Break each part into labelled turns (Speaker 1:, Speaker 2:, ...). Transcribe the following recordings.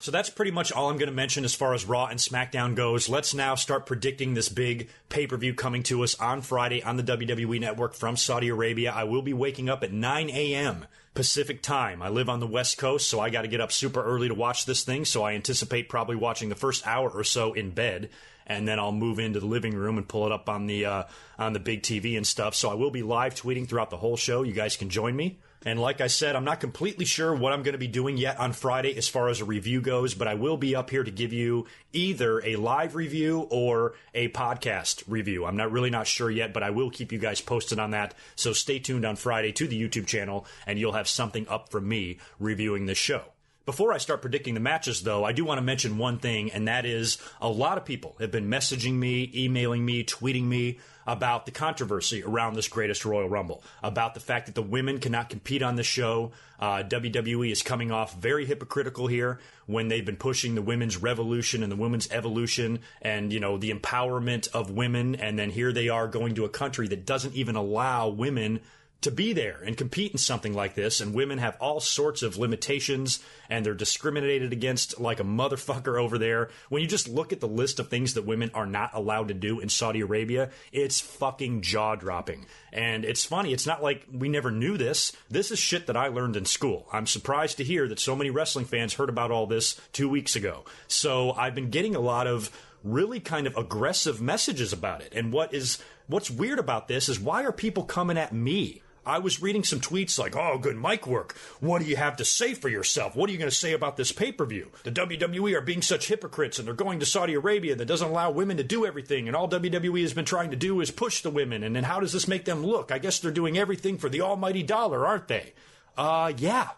Speaker 1: So that's pretty much all I'm going to mention as far as Raw and SmackDown goes. Let's now start predicting this big pay-per-view coming to us on Friday on the WWE Network from Saudi Arabia. I will be waking up at 9 a.m. Pacific time. I live on the West Coast, so I got to get up super early to watch this thing, so I anticipate probably watching the first hour or so in bed, and then I'll move into the living room and pull it up on the big TV and stuff. So I will be live tweeting throughout the whole show. You guys can join me. And like I said, I'm not completely sure what I'm going to be doing yet on Friday as far as a review goes, but I will be up here to give you either a live review or a podcast review. I'm really not sure yet, but I will keep you guys posted on that. So stay tuned on Friday to the YouTube channel, and you'll have something up from me reviewing this show. Before I start predicting the matches, though, I do want to mention one thing, and that is a lot of people have been messaging me, emailing me, tweeting me about the controversy around this Greatest Royal Rumble, about the fact that the women cannot compete on this show. WWE is coming off very hypocritical here when they've been pushing the women's revolution and the women's evolution and, the empowerment of women, and then here they are going to a country that doesn't even allow women to be there and compete in something like this, and women have all sorts of limitations, and they're discriminated against like a motherfucker over there. When you just look at the list of things that women are not allowed to do in Saudi Arabia, it's fucking jaw-dropping. And it's funny, it's not like we never knew this. This is shit that I learned in school. I'm surprised to hear that so many wrestling fans heard about all this 2 weeks ago. So I've been getting a lot of really kind of aggressive messages about it. And what's weird about this is, why are people coming at me? I was reading some tweets like, oh, good mic work. What do you have to say for yourself? What are you going to say about this pay-per-view? The WWE are being such hypocrites, and they're going to Saudi Arabia that doesn't allow women to do everything, and all WWE has been trying to do is push the women, and then how does this make them look? I guess they're doing everything for the almighty dollar, aren't they? Yeah.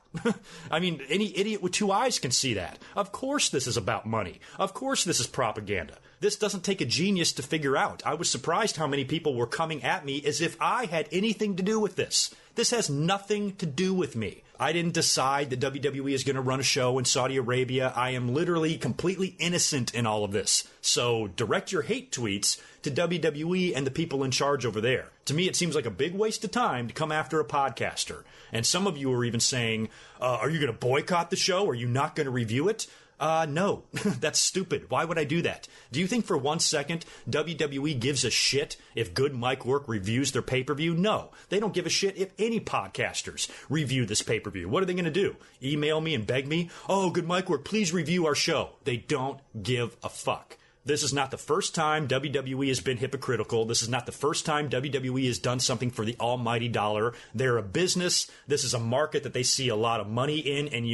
Speaker 1: I mean, any idiot with two eyes can see that. Of course this is about money. Of course this is propaganda. This doesn't take a genius to figure out. I was surprised how many people were coming at me as if I had anything to do with this. This has nothing to do with me. I didn't decide that WWE is going to run a show in Saudi Arabia. I am literally completely innocent in all of this. So direct your hate tweets to WWE and the people in charge over there. To me, it seems like a big waste of time to come after a podcaster. And some of you are even saying, are you going to boycott the show? Are you not going to review it? No, that's stupid. Why would I do that? Do you think for 1 second WWE gives a shit if Good Mic Work reviews their pay-per-view? No, they don't give a shit if any podcasters review this pay-per-view. What are they going to do? Email me and beg me? Oh, Good Mic Work, please review our show. They don't give a fuck. This is not the first time WWE has been hypocritical. This is not the first time WWE has done something for the almighty dollar. They're a business. This is a market that they see a lot of money in, and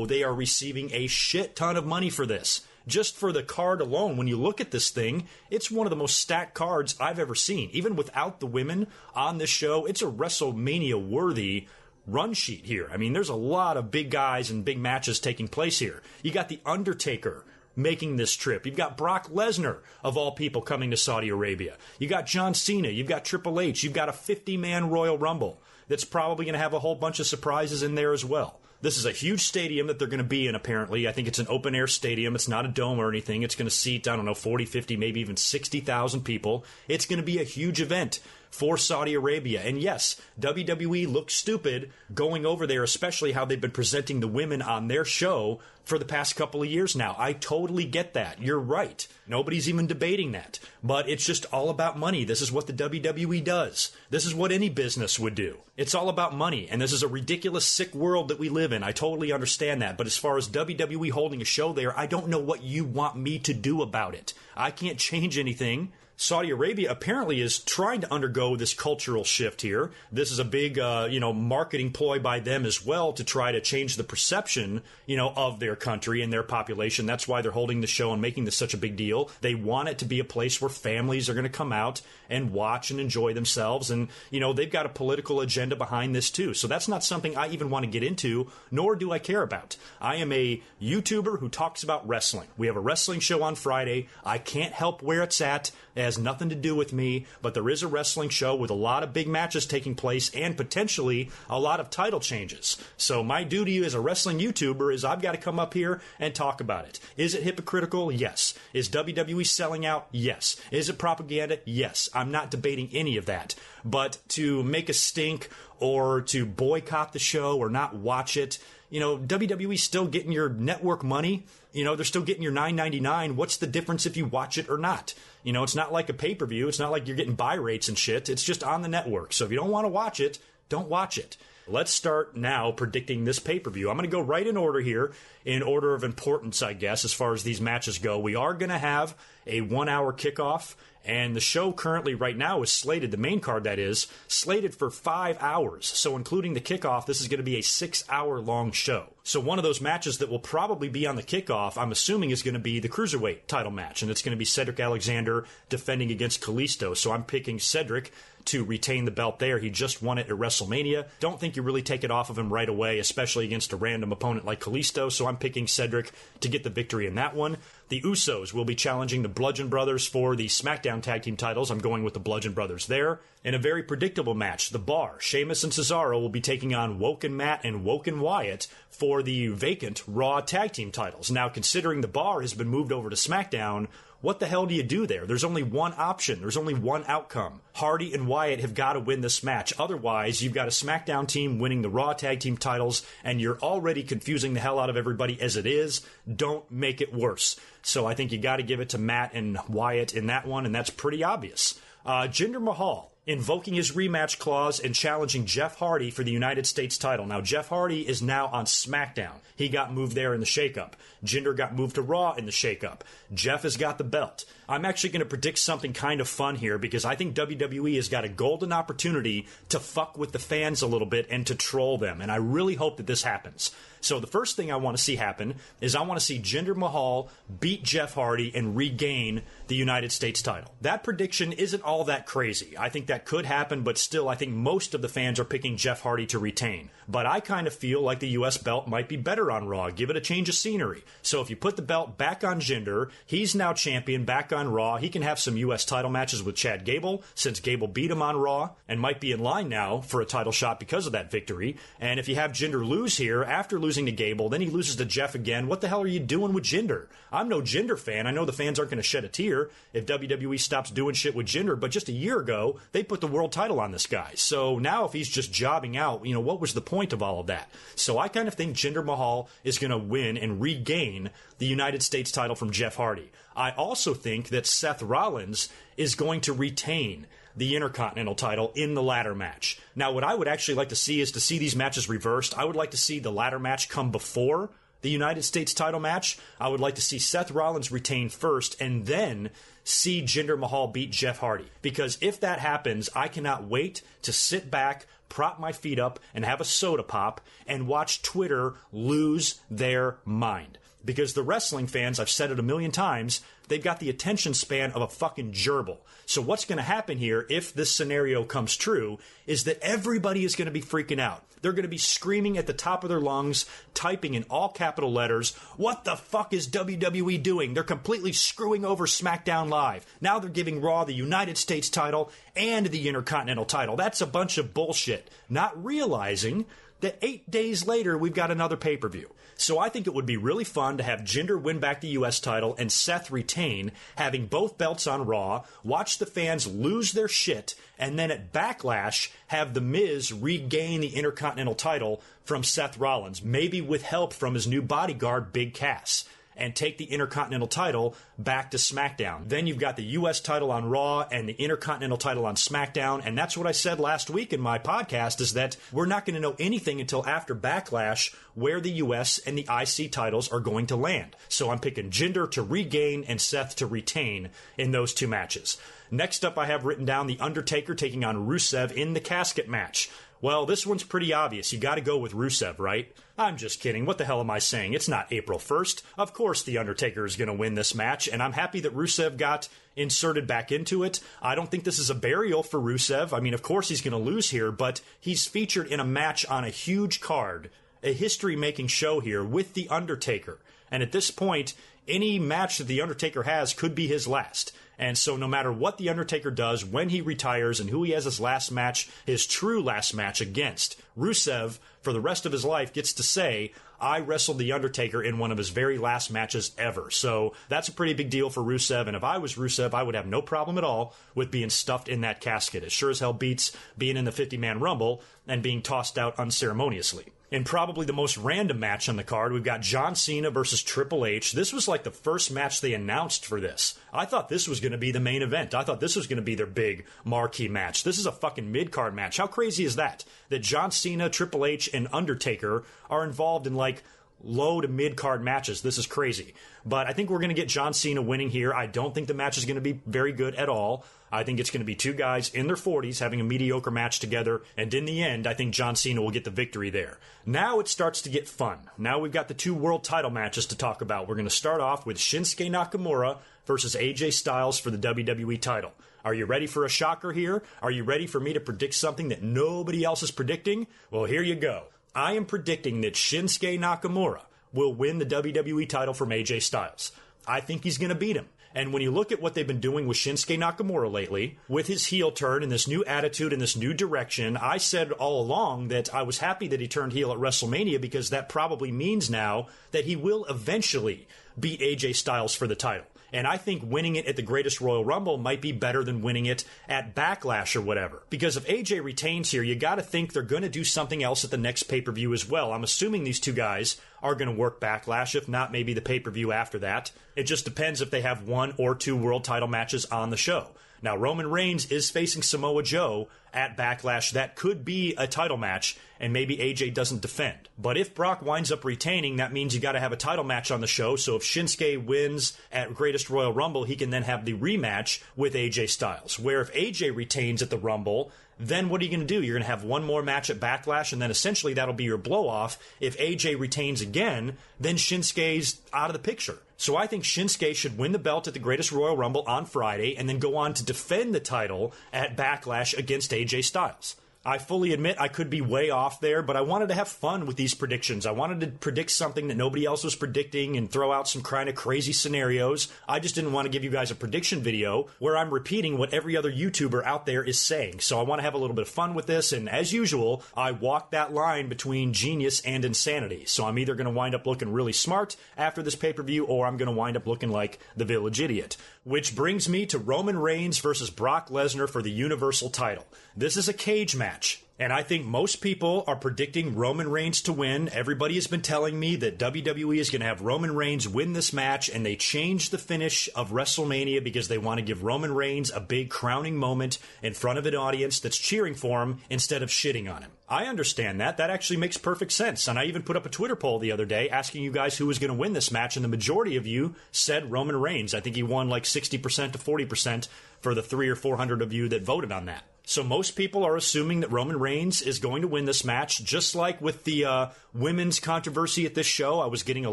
Speaker 1: they are receiving a shit ton of money for this. Just for the card alone, when you look at this thing, it's one of the most stacked cards I've ever seen. Even without the women on this show, it's a WrestleMania-worthy run sheet here. I mean, there's a lot of big guys and big matches taking place here. You got The Undertaker making this trip. You've got Brock Lesnar, of all people, coming to Saudi Arabia. You got John Cena. You've got Triple H. You've got a 50-man Royal Rumble that's probably going to have a whole bunch of surprises in there as well. This is a huge stadium that they're going to be in, apparently. I think it's an open-air stadium. It's not a dome or anything. It's going to seat, 40, 50, maybe even 60,000 people. It's going to be a huge event for Saudi Arabia. And yes, WWE looks stupid going over there, especially how they've been presenting the women on their show for the past couple of years now. I totally get that. You're right. Nobody's even debating that. But it's just all about money. This is what the WWE does. This is what any business would do. It's all about money. And this is a ridiculous, sick world that we live in. I totally understand that. But as far as WWE holding a show there, I don't know what you want me to do about it. I can't change anything. Saudi Arabia apparently is trying to undergo this cultural shift here. This is a big, marketing ploy by them as well to try to change the perception, of their country and their population. That's why they're holding the show and making this such a big deal. They want it to be a place where families are going to come out and watch and enjoy themselves. And, they've got a political agenda behind this too. So that's not something I even want to get into, nor do I care about. I am a YouTuber who talks about wrestling. We have a wrestling show on Friday. I can't help where it's at. It has nothing to do with me, but there is a wrestling show with a lot of big matches taking place and potentially a lot of title changes. So my duty as a wrestling YouTuber is I've got to come up here and talk about it. Is it hypocritical? Yes. Is WWE selling out? Yes. Is it propaganda? Yes. I'm not debating any of that. But to make a stink or to boycott the show or not watch it, WWE's still getting your network money. They're still getting your $9.99. What's the difference if you watch it or not? It's not like a pay-per-view. It's not like you're getting buy rates and shit. It's just on the network. So if you don't want to watch it, don't watch it. Let's start now predicting this pay-per-view. I'm going to go right in order here, in order of importance, I guess, as far as these matches go. We are going to have a 1-hour kickoff, and the show currently right now is slated, the main card that is, slated for 5 hours. So including the kickoff, this is going to be a 6-hour-long show. So one of those matches that will probably be on the kickoff, I'm assuming, is going to be the Cruiserweight title match, and it's going to be Cedric Alexander defending against Kalisto. So I'm picking Cedric to retain the belt there. He just won it at WrestleMania. Don't think you really take it off of him right away, especially against a random opponent like Kalisto, so I'm picking Cedric to get the victory in that one. The Usos will be challenging the Bludgeon Brothers for the SmackDown Tag Team titles. I'm going with the Bludgeon Brothers there. In a very predictable match, The Bar, Sheamus and Cesaro will be taking on Woken Matt and Woken Wyatt for the vacant Raw Tag Team titles. Now, considering The Bar has been moved over to SmackDown, what the hell do you do there? There's only one option. There's only one outcome. Hardy and Wyatt have got to win this match. Otherwise, you've got a SmackDown team winning the Raw Tag Team titles, and you're already confusing the hell out of everybody as it is. Don't make it worse. So I think you got to give it to Matt and Wyatt in that one, and that's pretty obvious. Jinder Mahal invoking his rematch clause and challenging Jeff Hardy for the United States title. Now, Jeff Hardy is now on SmackDown. He got moved there in the shakeup. Jinder got moved to Raw in the shakeup. Jeff has got the belt. I'm actually going to predict something kind of fun here because I think WWE has got a golden opportunity to fuck with the fans a little bit and to troll them, and I really hope that this happens. So the first thing I want to see happen is I want to see Jinder Mahal beat Jeff Hardy and regain the United States title. That prediction isn't all that crazy. I think that could happen, but still I think most of the fans are picking Jeff Hardy to retain. But I kind of feel like the U.S. belt might be better on Raw. Give it a change of scenery. So if you put the belt back on Jinder, he's now champion back on Raw. He can have some U.S. title matches with Chad Gable, since Gable beat him on Raw and might be in line now for a title shot because of that victory. And if you have Jinder lose here, after losing to Gable, then he loses to Jeff again, what the hell are you doing with Jinder? I'm no Jinder fan. I know the fans aren't going to shed a tear if WWE stops doing shit with Jinder, but just a year ago, they put the world title on this guy. So now if he's just jobbing out, what was the point of all of that? So I kind of think Jinder Mahal is going to win and regain the United States title from Jeff Hardy. I also think that Seth Rollins is going to retain the Intercontinental title in the ladder match. Now, what I would actually like to see is to see these matches reversed. I would like to see the ladder match come before the United States title match. I would like to see Seth Rollins retain first and then see Jinder Mahal beat Jeff Hardy. Because if that happens, I cannot wait to sit back, prop my feet up, and have a soda pop and watch Twitter lose their mind. Because the wrestling fans, I've said it a million times, they've got the attention span of a fucking gerbil. So what's going to happen here, if this scenario comes true, is that everybody is going to be freaking out. They're going to be screaming at the top of their lungs, typing in all capital letters, what the fuck is WWE doing? They're completely screwing over SmackDown Live. Now they're giving Raw the United States title and the Intercontinental title. That's a bunch of bullshit. Not realizing that 8 days later, we've got another pay-per-view. So I think it would be really fun to have Jinder win back the U.S. title and Seth retain, having both belts on Raw, watch the fans lose their shit, and then at Backlash, have The Miz regain the Intercontinental title from Seth Rollins, maybe with help from his new bodyguard, Big Cass, and take the Intercontinental title back to SmackDown. Then you've got the U.S. title on Raw and the Intercontinental title on SmackDown, and that's what I said last week in my podcast, is that we're not going to know anything until after Backlash where the U.S. and the IC titles are going to land. So I'm picking Jinder to regain and Seth to retain in those two matches. Next up, I have written down The Undertaker taking on Rusev in the casket match. Well, this one's pretty obvious. You got to go with Rusev, right? I'm just kidding. What the hell am I saying? It's not April 1st. Of course The Undertaker is going to win this match, and I'm happy that Rusev got inserted back into it. I don't think this is a burial for Rusev. I mean, of course he's going to lose here, but he's featured in a match on a huge card, a history-making show here with The Undertaker. And at this point, any match that The Undertaker has could be his last. And so no matter what The Undertaker does, when he retires and who he has his last match, his true last match against, Rusev, for the rest of his life, gets to say, I wrestled The Undertaker in one of his very last matches ever. So that's a pretty big deal for Rusev. And if I was Rusev, I would have no problem at all with being stuffed in that casket. It sure as hell beats being in the 50-man Rumble and being tossed out unceremoniously. In probably the most random match on the card, we've got John Cena versus Triple H. This was like the first match they announced for this. I thought this was going to be the main event. I thought this was going to be their big marquee match. This is a fucking mid-card match. How crazy is that? That John Cena, Triple H, and Undertaker are involved in like low to mid-card matches. This is crazy. But I think we're going to get John Cena winning here. I don't think the match is going to be very good at all. I think it's going to be two guys in their 40s having a mediocre match together. And in the end, I think John Cena will get the victory there. Now it starts to get fun. Now we've got the two world title matches to talk about. We're going to start off with Shinsuke Nakamura versus AJ Styles for the WWE title. Are you ready for a shocker here? Are you ready for me to predict something that nobody else is predicting? Well, here you go. I am predicting that Shinsuke Nakamura will win the WWE title from AJ Styles. I think he's going to beat him. And when you look at what they've been doing with Shinsuke Nakamura lately, with his heel turn and this new attitude and this new direction, I said all along that I was happy that he turned heel at WrestleMania because that probably means now that he will eventually beat AJ Styles for the title. And I think winning it at the Greatest Royal Rumble might be better than winning it at Backlash or whatever. Because if AJ retains here, you got to think they're going to do something else at the next pay-per-view as well. I'm assuming these two guys are going to work Backlash, if not maybe the pay-per-view after that. It just depends if they have one or two world title matches on the show. Now, Roman Reigns is facing Samoa Joe at Backlash. That could be a title match, and maybe AJ doesn't defend. But if Brock winds up retaining, that means you got to have a title match on the show. So if Shinsuke wins at Greatest Royal Rumble, he can then have the rematch with AJ Styles. Where if AJ retains at the Rumble, then what are you going to do? You're going to have one more match at Backlash, and then essentially that'll be your blow-off. If AJ retains again, then Shinsuke's out of the picture. So I think Shinsuke should win the belt at the Greatest Royal Rumble on Friday and then go on to defend the title at Backlash against AJ Styles. I fully admit I could be way off there, but I wanted to have fun with these predictions. I wanted to predict something that nobody else was predicting and throw out some kind of crazy scenarios. I just didn't want to give you guys a prediction video where I'm repeating what every other YouTuber out there is saying. So I want to have a little bit of fun with this, and as usual, I walk that line between genius and insanity. So I'm either going to wind up looking really smart after this pay-per-view, or I'm going to wind up looking like the village idiot. Which brings me to Roman Reigns versus Brock Lesnar for the Universal title. This is a cage match, and I think most people are predicting Roman Reigns to win. Everybody has been telling me that WWE is going to have Roman Reigns win this match, and they changed the finish of WrestleMania because they want to give Roman Reigns a big crowning moment in front of an audience that's cheering for him instead of shitting on him. I understand that. That actually makes perfect sense. And I even put up a Twitter poll the other day asking you guys who was going to win this match, and the majority of you said Roman Reigns. I think he won like 60% to 40% for the 300 or 400 of you that voted on that. So most people are assuming that Roman Reigns is going to win this match, just like with the women's controversy at this show. I was getting a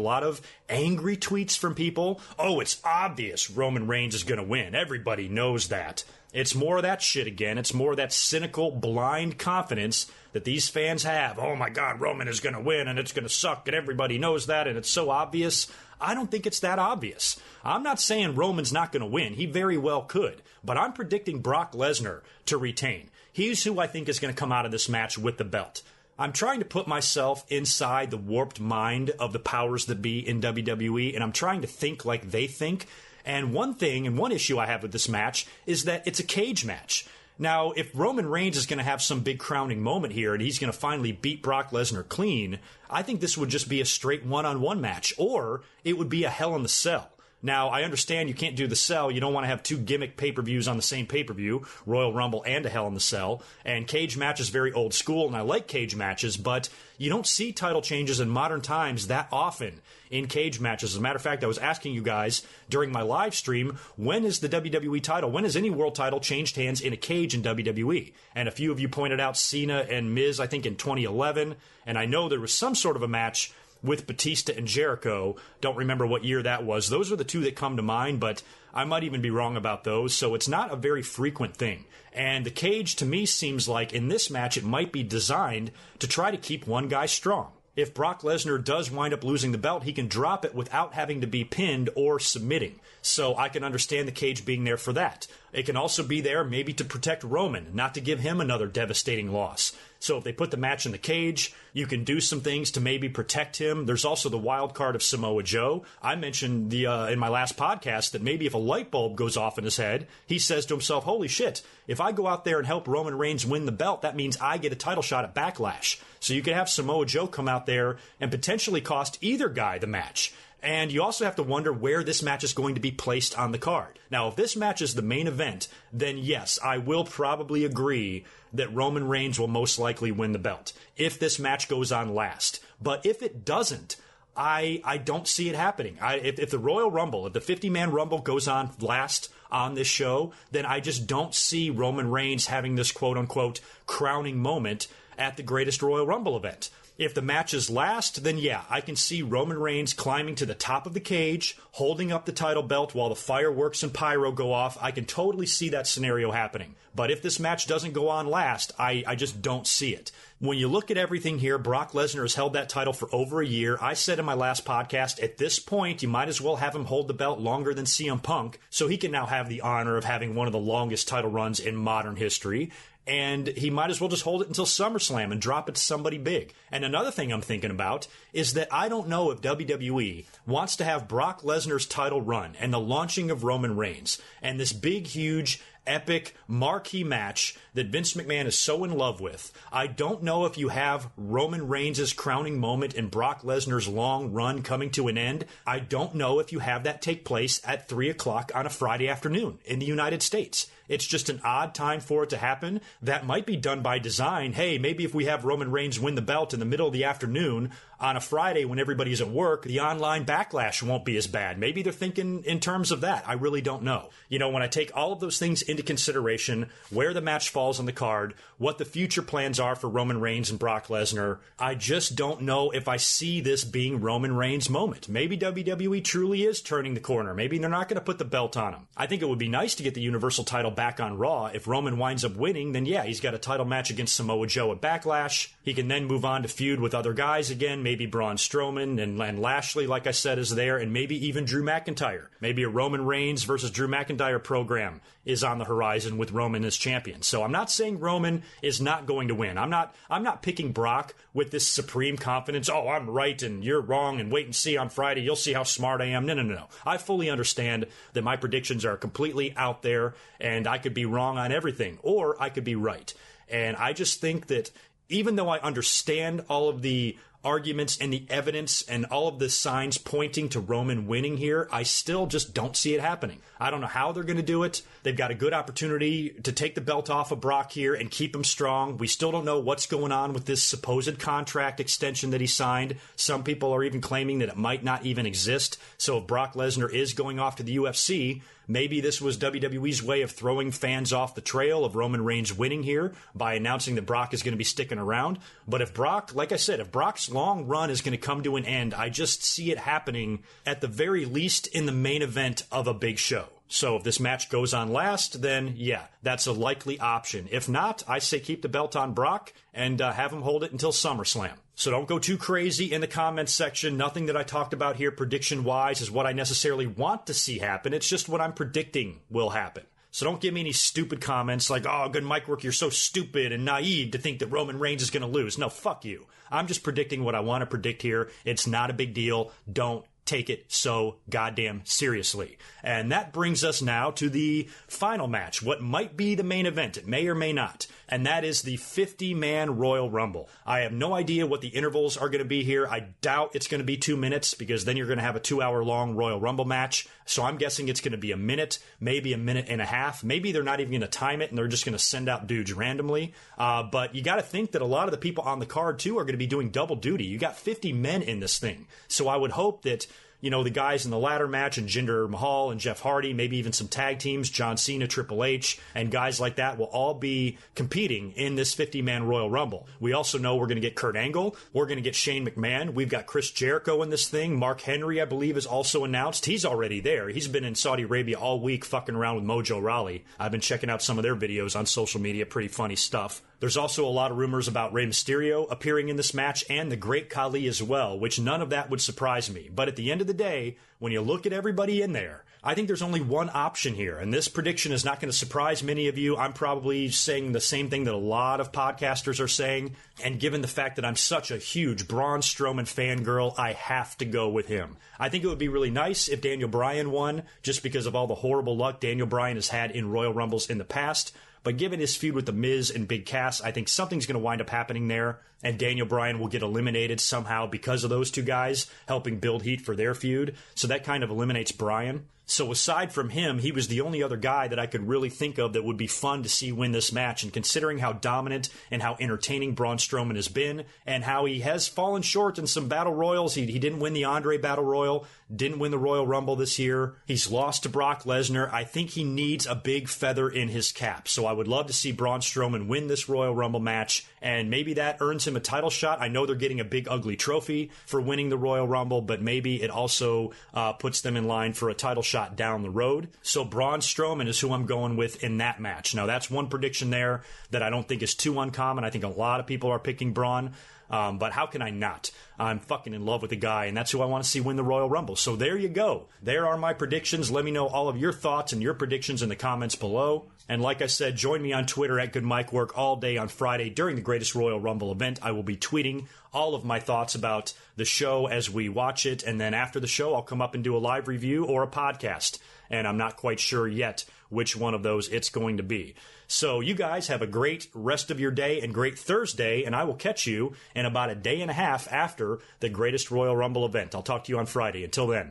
Speaker 1: lot of angry tweets from people. Oh, it's obvious Roman Reigns is going to win. Everybody knows that. It's more of that shit again. It's more of that cynical, blind confidence that these fans have. Oh my God, Roman is going to win and it's going to suck and everybody knows that and it's so obvious. I don't think it's that obvious. I'm not saying Roman's not going to win. He very well could. But I'm predicting Brock Lesnar to retain. He's who I think is going to come out of this match with the belt. I'm trying to put myself inside the warped mind of the powers that be in WWE, and I'm trying to think like they think. And one thing and one issue I have with this match is that it's a cage match. Now, if Roman Reigns is going to have some big crowning moment here and he's going to finally beat Brock Lesnar clean, I think this would just be a straight one-on-one match, or it would be a Hell in the Cell. Now, I understand you can't do the Cell. You don't want to have two gimmick pay-per-views on the same pay-per-view, Royal Rumble and a Hell in the Cell. And cage match is very old school, and I like cage matches, but you don't see title changes in modern times that often in cage matches. As a matter of fact, I was asking you guys during my live stream, when is the WWE title, when has any world title changed hands in a cage in WWE? And a few of you pointed out Cena and Miz, I think, in 2011. And I know there was some sort of a match with Batista and Jericho. Don't remember what year that was. Those are the two that come to mind, but I might even be wrong about those. So it's not a very frequent thing. And the cage, to me, seems like in this match, it might be designed to try to keep one guy strong. If Brock Lesnar does wind up losing the belt, he can drop it without having to be pinned or submitting. So I can understand the cage being there for that. It can also be there maybe to protect Roman, not to give him another devastating loss. So if they put the match in the cage, you can do some things to maybe protect him. There's also the wild card of Samoa Joe. I mentioned in my last podcast that maybe if a light bulb goes off in his head, he says to himself, holy shit, if I go out there and help Roman Reigns win the belt, that means I get a title shot at Backlash. So you could have Samoa Joe come out there and potentially cost either guy the match. And you also have to wonder where this match is going to be placed on the card. Now, if this match is the main event, then yes, I will probably agree that Roman Reigns will most likely win the belt if this match goes on last. But if it doesn't, I don't see it happening. If the Royal Rumble, if the 50-man Rumble goes on last on this show, then I just don't see Roman Reigns having this quote-unquote crowning moment at the greatest Royal Rumble event. If the match is last, then yeah, I can see Roman Reigns climbing to the top of the cage, holding up the title belt while the fireworks and pyro go off. I can totally see that scenario happening. But if this match doesn't go on last, I just don't see it. When you look at everything here, Brock Lesnar has held that title for over a year. I said in my last podcast, at this point, you might as well have him hold the belt longer than CM Punk, so he can now have the honor of having one of the longest title runs in modern history. And he might as well just hold it until SummerSlam and drop it to somebody big. And another thing I'm thinking about is that I don't know if WWE wants to have Brock Lesnar's title run and the launching of Roman Reigns and this big, huge, epic, marquee match that Vince McMahon is so in love with. I don't know if you have Roman Reigns' crowning moment and Brock Lesnar's long run coming to an end. I don't know if you have that take place at 3 o'clock on a Friday afternoon in the United States. It's just an odd time for it to happen. That might be done by design. Hey, maybe if we have Roman Reigns win the belt in the middle of the afternoon on a Friday when everybody's at work, the online backlash won't be as bad. Maybe they're thinking in terms of that. I really don't know. You know, when I take all of those things into consideration, where the match falls on the card, what the future plans are for Roman Reigns and Brock Lesnar, I just don't know if I see this being Roman Reigns' moment. Maybe WWE truly is turning the corner. Maybe they're not going to put the belt on him. I think it would be nice to get the Universal title back on Raw. If Roman winds up winning, then yeah, he's got a title match against Samoa Joe at Backlash. He can then move on to feud with other guys again. Maybe Braun Strowman and Lashley, like I said, is there, and maybe even Drew McIntyre. Maybe a Roman Reigns versus Drew McIntyre program is on the horizon with Roman as champion. So I'm not saying Roman is not going to win. I'm not picking Brock with this supreme confidence. Oh, I'm right and you're wrong, and wait and see on Friday. You'll see how smart I am. No. I fully understand that my predictions are completely out there, and I could be wrong on everything, or I could be right. And I just think that even though I understand all of the arguments and the evidence and all of the signs pointing to Roman winning here, I still just don't see it happening. I don't know how they're going to do it. They've got a good opportunity to take the belt off of Brock here and keep him strong. We still don't know what's going on with this supposed contract extension that he signed. Some people are even claiming that it might not even exist. So if Brock Lesnar is going off to the UFC, maybe this was WWE's way of throwing fans off the trail of Roman Reigns winning here by announcing that Brock is going to be sticking around. But if Brock, like I said, if Brock's long run is going to come to an end, I just see it happening at the very least in the main event of a big show. So if this match goes on last, then yeah, that's a likely option. If not, I say keep the belt on Brock and have him hold it until SummerSlam. So don't go too crazy in the comments section. Nothing that I talked about here prediction-wise is what I necessarily want to see happen. It's just what I'm predicting will happen. So don't give me any stupid comments like, oh, good mic work, you're so stupid and naive to think that Roman Reigns is going to lose. No, fuck you. I'm just predicting what I want to predict here. It's not a big deal. Don't take it so goddamn seriously. And that brings us now to the final match, what might be the main event. It may or may not. And that is the 50-man Royal Rumble. I have no idea what the intervals are going to be here. I doubt it's going to be 2 minutes because then you're going to have a 2-hour-long Royal Rumble match. So I'm guessing it's going to be a minute, maybe a minute and a half. Maybe they're not even going to time it and they're just going to send out dudes randomly. But you got to think that a lot of the people on the card, too, are going to be doing double duty. You got 50 men in this thing. So I would hope that, you know, the guys in the ladder match and Jinder Mahal and Jeff Hardy, maybe even some tag teams, John Cena, Triple H, and guys like that will all be competing in this 50-man Royal Rumble. We also know we're going to get Kurt Angle. We're going to get Shane McMahon. We've got Chris Jericho in this thing. Mark Henry, I believe, is also announced. He's already there. He's been in Saudi Arabia all week fucking around with Mojo Rawley. I've been checking out some of their videos on social media. Pretty funny stuff. There's also a lot of rumors about Rey Mysterio appearing in this match and the Great Khali as well, which none of that would surprise me. But at the end of the day, when you look at everybody in there, I think there's only one option here, and this prediction is not going to surprise many of you. I'm probably saying the same thing that a lot of podcasters are saying, and given the fact that I'm such a huge Braun Strowman fangirl, I have to go with him. I think it would be really nice if Daniel Bryan won, just because of all the horrible luck Daniel Bryan has had in Royal Rumbles in the past. But given his feud with The Miz and Big Cass, I think something's going to wind up happening there, and Daniel Bryan will get eliminated somehow because of those two guys helping build heat for their feud. So that kind of eliminates Bryan. So aside from him, he was the only other guy that I could really think of that would be fun to see win this match. And considering how dominant and how entertaining Braun Strowman has been, and how he has fallen short in some battle royals, he didn't win the Andre Battle Royal, didn't win the Royal Rumble this year. He's lost to Brock Lesnar. I think he needs a big feather in his cap. So I would love to see Braun Strowman win this Royal Rumble match, and maybe that earns him a title shot. I know they're getting a big ugly trophy for winning the Royal Rumble, but maybe it also puts them in line for a title shot down the road. So Braun Strowman is who I'm going with in that match. Now, that's one prediction there that I don't think is too uncommon. I think a lot of people are picking Braun. But how can I not? I'm fucking in love with the guy, and that's who I want to see win the Royal Rumble. So there you go. There are my predictions. Let me know all of your thoughts and your predictions in the comments below. And like I said, join me on Twitter at GoodMikeWork all day on Friday during the Greatest Royal Rumble event. I will be tweeting all of my thoughts about the show as we watch it, and then after the show, I'll come up and do a live review or a podcast. And I'm not quite sure yet which one of those it's going to be. So you guys have a great rest of your day and great Thursday, and I will catch you in about a day and a half after the Greatest Royal Rumble event. I'll talk to you on Friday. Until then.